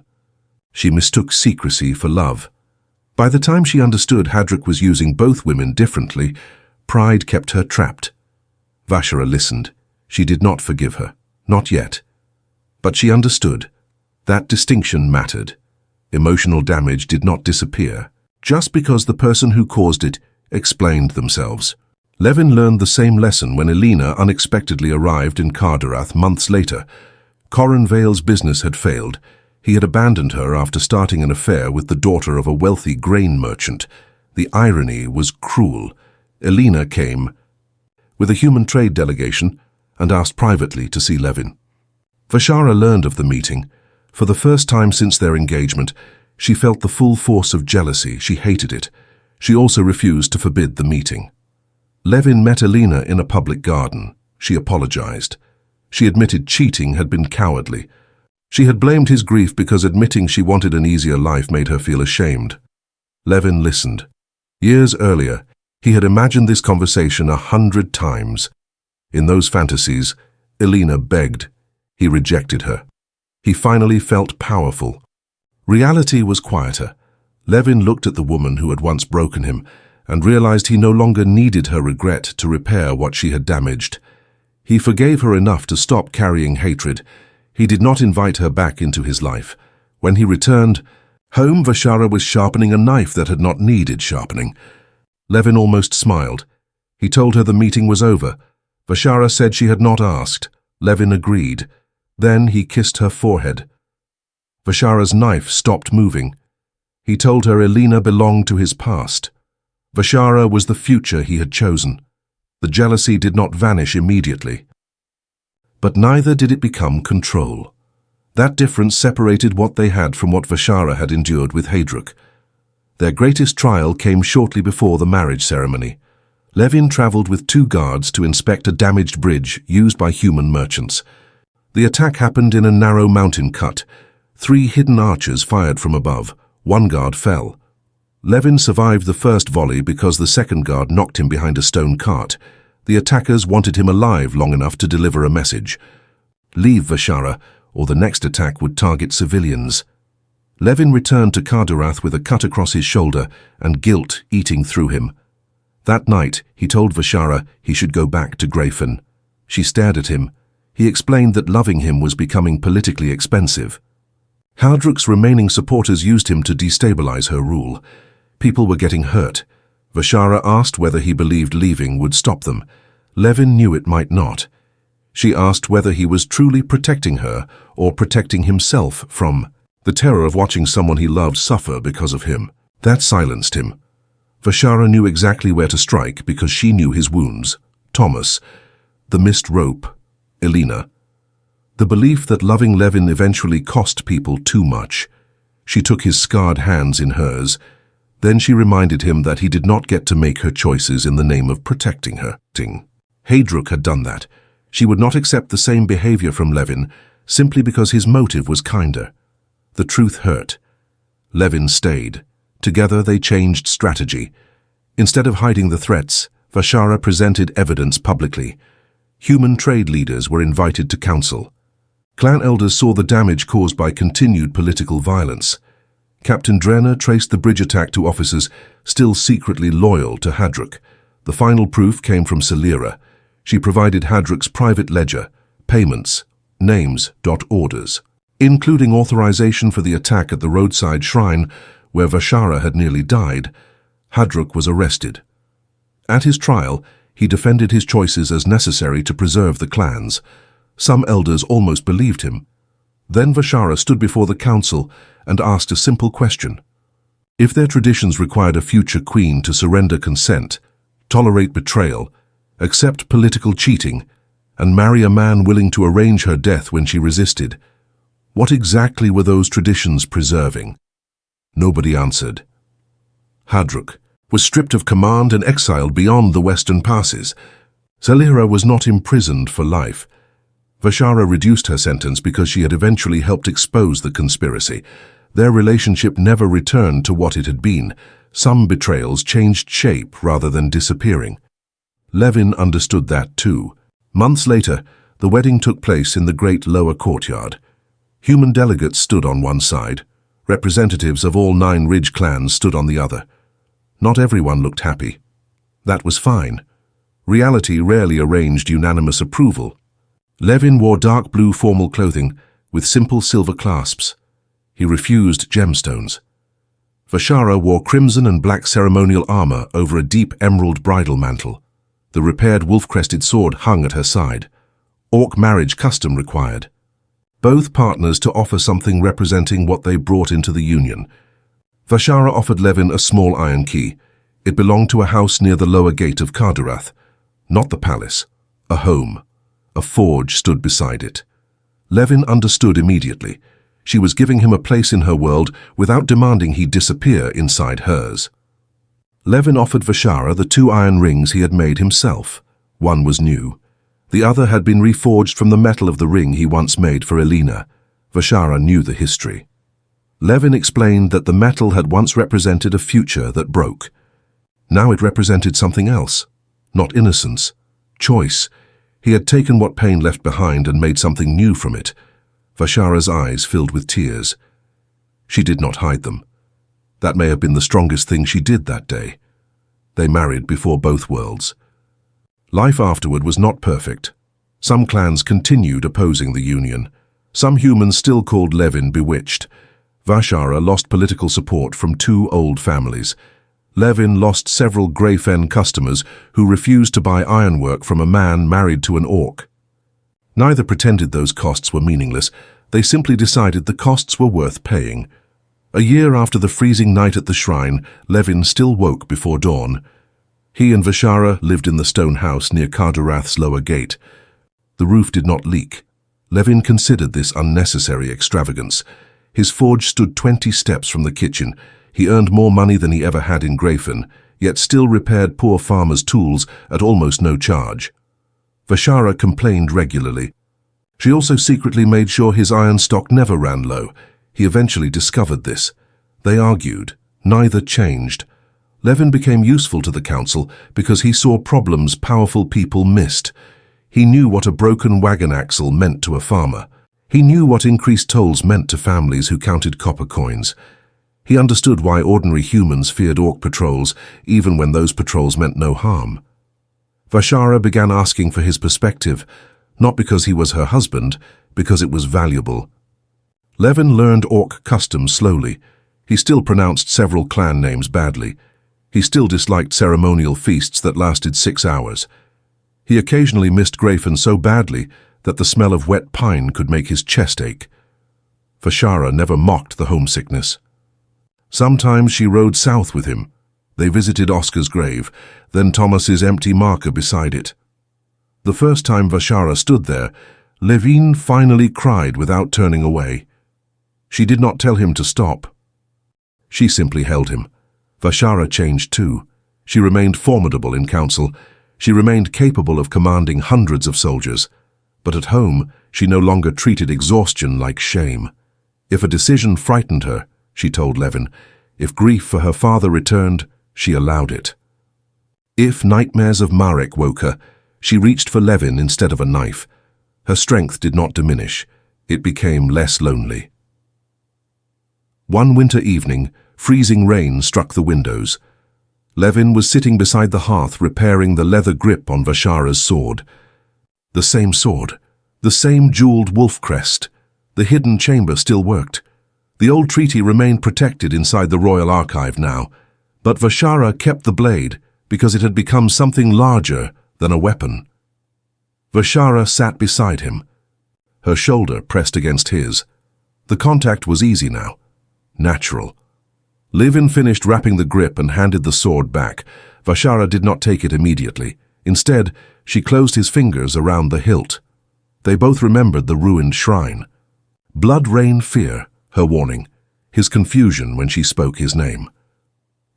She mistook secrecy for love. By the time she understood Hadruk was using both women differently, pride kept her trapped. Vashara listened. She did not forgive her, not yet. But she understood. That distinction mattered. Emotional damage did not disappear, just because the person who caused it explained themselves. Levin learned the same lesson when Elena unexpectedly arrived in Cardarath months later. Corran Vale's business had failed. He had abandoned her after starting an affair with the daughter of a wealthy grain merchant. The irony was cruel. Elena came with a human trade delegation and asked privately to see Levin. Vashara learned of the meeting. For the first time since their engagement, she felt the full force of jealousy. She hated it. She also refused to forbid the meeting. Levin met Elena in a public garden. She apologized. She admitted cheating had been cowardly. She had blamed his grief because admitting she wanted an easier life made her feel ashamed. Levin listened. Years earlier, he had imagined this conversation 100 times. In those fantasies, Elena begged. He rejected her. He finally felt powerful. Reality was quieter. Levin looked at the woman who had once broken him and realized he no longer needed her regret to repair what she had damaged. He forgave her enough to stop carrying hatred. He did not invite her back into his life. When he returned home, Vashara was sharpening a knife that had not needed sharpening. Levin almost smiled. He told her the meeting was over. Vashara said she had not asked. Levin agreed. Then he kissed her forehead. Vashara's knife stopped moving. He told her Elena belonged to his past. Vashara was the future he had chosen. The jealousy did not vanish immediately. But neither did it become control. That difference separated what they had from what Vashara had endured with Hadruk. Their greatest trial came shortly before the marriage ceremony. Levin traveled with 2 guards to inspect a damaged bridge used by human merchants. The attack happened in a narrow mountain cut. 3 hidden archers fired from above. 1 guard fell. Levin survived the first volley because the second guard knocked him behind a stone cart. The attackers wanted him alive long enough to deliver a message. Leave Vashara, or the next attack would target civilians. Levin returned to Kadurath with a cut across his shoulder and guilt eating through him. That night, he told Vashara he should go back to Greyfen. She stared at him. He explained that loving him was becoming politically expensive. Hadruk's remaining supporters used him to destabilize her rule. People were getting hurt. Vashara asked whether he believed leaving would stop them. Levin knew it might not. She asked whether he was truly protecting her or protecting himself from the terror of watching someone he loved suffer because of him. That silenced him. Vashara knew exactly where to strike because she knew his wounds. Thomas, the missed rope, Elena. The belief that loving Levin eventually cost people too much. She took his scarred hands in hers. Then she reminded him that he did not get to make her choices in the name of protecting her. Hadruk had done that. She would not accept the same behavior from Levin simply because his motive was kinder. The truth hurt. Levin stayed. Together they changed strategy. Instead of hiding the threats, Vashara presented evidence publicly. Human trade leaders were invited to council. Clan elders saw the damage caused by continued political violence. Captain Brenner traced the bridge attack to officers still secretly loyal to Hadruk. The final proof came from Selyra. She provided Hadruk's private ledger, payments, names, orders, including authorization for the attack at the roadside shrine where Vashara had nearly died. Hadruk was arrested. At his trial, he defended his choices as necessary to preserve the clans. Some elders almost believed him. Then Vashara stood before the council and asked a simple question. If their traditions required a future queen to surrender consent, tolerate betrayal, accept political cheating, and marry a man willing to arrange her death when she resisted, what exactly were those traditions preserving? Nobody answered. Hadruk was stripped of command and exiled beyond the western passes. Selyra was not imprisoned for life. Vashara reduced her sentence because she had eventually helped expose the conspiracy. Their relationship never returned to what it had been. Some betrayals changed shape rather than disappearing. Levin understood that too. Months later, the wedding took place in the great lower courtyard. Human delegates stood on one side. Representatives of all 9 ridge clans stood on the other. Not everyone looked happy. That was fine. Reality rarely arranged unanimous approval. Levin wore dark blue formal clothing with simple silver clasps. He refused gemstones. Vashara wore crimson and black ceremonial armor over a deep emerald bridal mantle. The repaired wolf-crested sword hung at her side. Orc marriage custom required. Both partners to offer something representing what they brought into the union. Vashara offered Levin a small iron key. It belonged to a house near the lower gate of Kadurath. Not the palace. A home. A forge stood beside it. Levin understood immediately. She was giving him a place in her world without demanding he disappear inside hers. Levin offered Vashara the 2 iron rings he had made himself. One was new. The other had been reforged from the metal of the ring he once made for Elena. Vashara knew the history. Levin explained that the metal had once represented a future that broke. Now it represented something else. Not innocence. Choice. He had taken what pain left behind and made something new from it. Vashara's eyes filled with tears. She did not hide them. That may have been the strongest thing she did that day. They married before both worlds. Life afterward was not perfect. Some clans continued opposing the union. Some humans still called Levin bewitched. Vashara lost political support from 2 old families. Levin lost several Greyfen customers who refused to buy ironwork from a man married to an orc. Neither pretended those costs were meaningless. They simply decided the costs were worth paying. A year after the freezing night at the shrine, Levin still woke before dawn. He and Vashara lived in the stone house near Kardarath's lower gate. The roof did not leak. Levin considered this unnecessary extravagance. His forge stood 20 steps from the kitchen. He earned more money than he ever had in Greyfen, yet still repaired poor farmers' tools at almost no charge. Vashara complained regularly. She also secretly made sure his iron stock never ran low. He eventually discovered this. They argued. Neither changed. Levin became useful to the council because he saw problems powerful people missed. He knew what a broken wagon axle meant to a farmer. He knew what increased tolls meant to families who counted copper coins. He understood why ordinary humans feared orc patrols, even when those patrols meant no harm. Vashara began asking for his perspective, not because he was her husband, because it was valuable. Levin learned orc customs slowly. He still pronounced several clan names badly. He still disliked ceremonial feasts that lasted 6 hours. He occasionally missed Greyfen so badly that the smell of wet pine could make his chest ache. Vashara never mocked the homesickness. Sometimes she rode south with him. They visited Oscar's grave, then Thomas's empty marker beside it. The first time Vashara stood there, Levin finally cried without turning away. She did not tell him to stop. She simply held him. Vashara changed too. She remained formidable in council. She remained capable of commanding hundreds of soldiers. But at home, she no longer treated exhaustion like shame. If a decision frightened her, she told Levin, if grief for her father returned, she allowed it. If nightmares of Marek woke her, she reached for Levin instead of a knife. Her strength did not diminish. It became less lonely. One winter evening, freezing rain struck the windows. Levin was sitting beside the hearth repairing the leather grip on Vashara's sword. The same sword, the same jeweled wolf crest. The hidden chamber still worked. The old treaty remained protected inside the royal archive now, but Vashara kept the blade because it had become something larger than a weapon. Vashara sat beside him. Her shoulder pressed against his. The contact was easy now. Natural. Levin finished wrapping the grip and handed the sword back. Vashara did not take it immediately. Instead, she closed his fingers around the hilt. They both remembered the ruined shrine. Blood rain fear, her warning, his confusion when she spoke his name.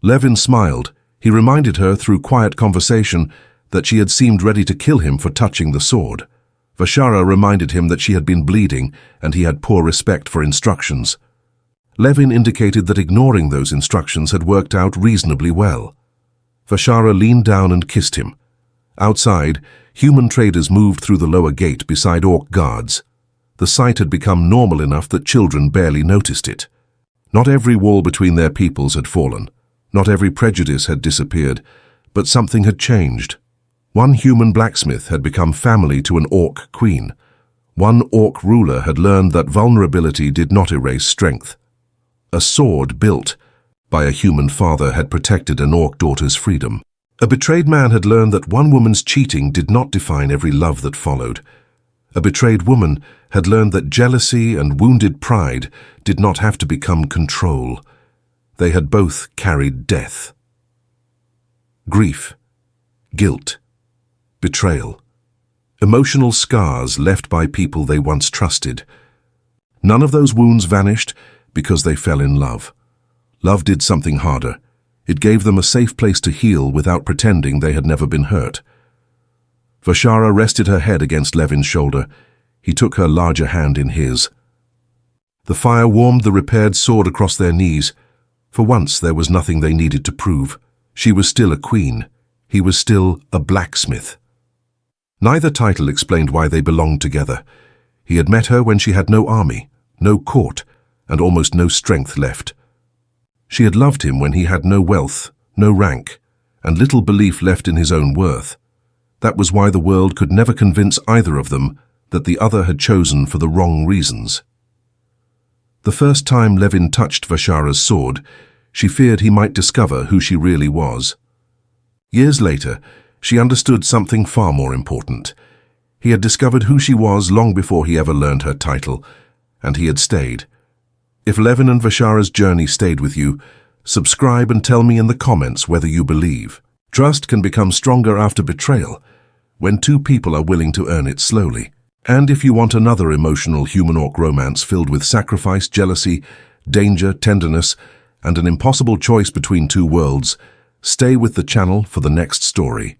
Levin smiled. He reminded her through quiet conversation that she had seemed ready to kill him for touching the sword. Vashara reminded him that she had been bleeding and he had poor respect for instructions. Levin indicated that ignoring those instructions had worked out reasonably well. Vashara leaned down and kissed him. Outside, human traders moved through the lower gate beside orc guards. The sight had become normal enough that children barely noticed it. Not every wall between their peoples had fallen. Not every prejudice had disappeared, but something had changed. One human blacksmith had become family to an orc queen. One orc ruler had learned that vulnerability did not erase strength. A sword built by a human father had protected an orc daughter's freedom. A betrayed man had learned that one woman's cheating did not define every love that followed. A betrayed woman had learned that jealousy and wounded pride did not have to become control. They had both carried death. Grief, guilt, betrayal, emotional scars left by people they once trusted. None of those wounds vanished because they fell in love. Love did something harder. It gave them a safe place to heal without pretending they had never been hurt. Vashara rested her head against Levin's shoulder. He took her larger hand in his. The fire warmed the repaired sword across their knees. For once there was nothing they needed to prove. She was still a queen. He was still a blacksmith. Neither title explained why they belonged together. He had met her when she had no army, no court, and almost no strength left. She had loved him when he had no wealth, no rank, and little belief left in his own worth. That was why the world could never convince either of them that the other had chosen for the wrong reasons. The first time Levin touched Vashara's sword, she feared he might discover who she really was. Years later, she understood something far more important. He had discovered who she was long before he ever learned her title, and he had stayed. If Levin and Vashara's journey stayed with you, subscribe and tell me in the comments whether you believe. Trust can become stronger after betrayal, when two people are willing to earn it slowly. And if you want another emotional human-orc romance filled with sacrifice, jealousy, danger, tenderness, and an impossible choice between two worlds, stay with the channel for the next story.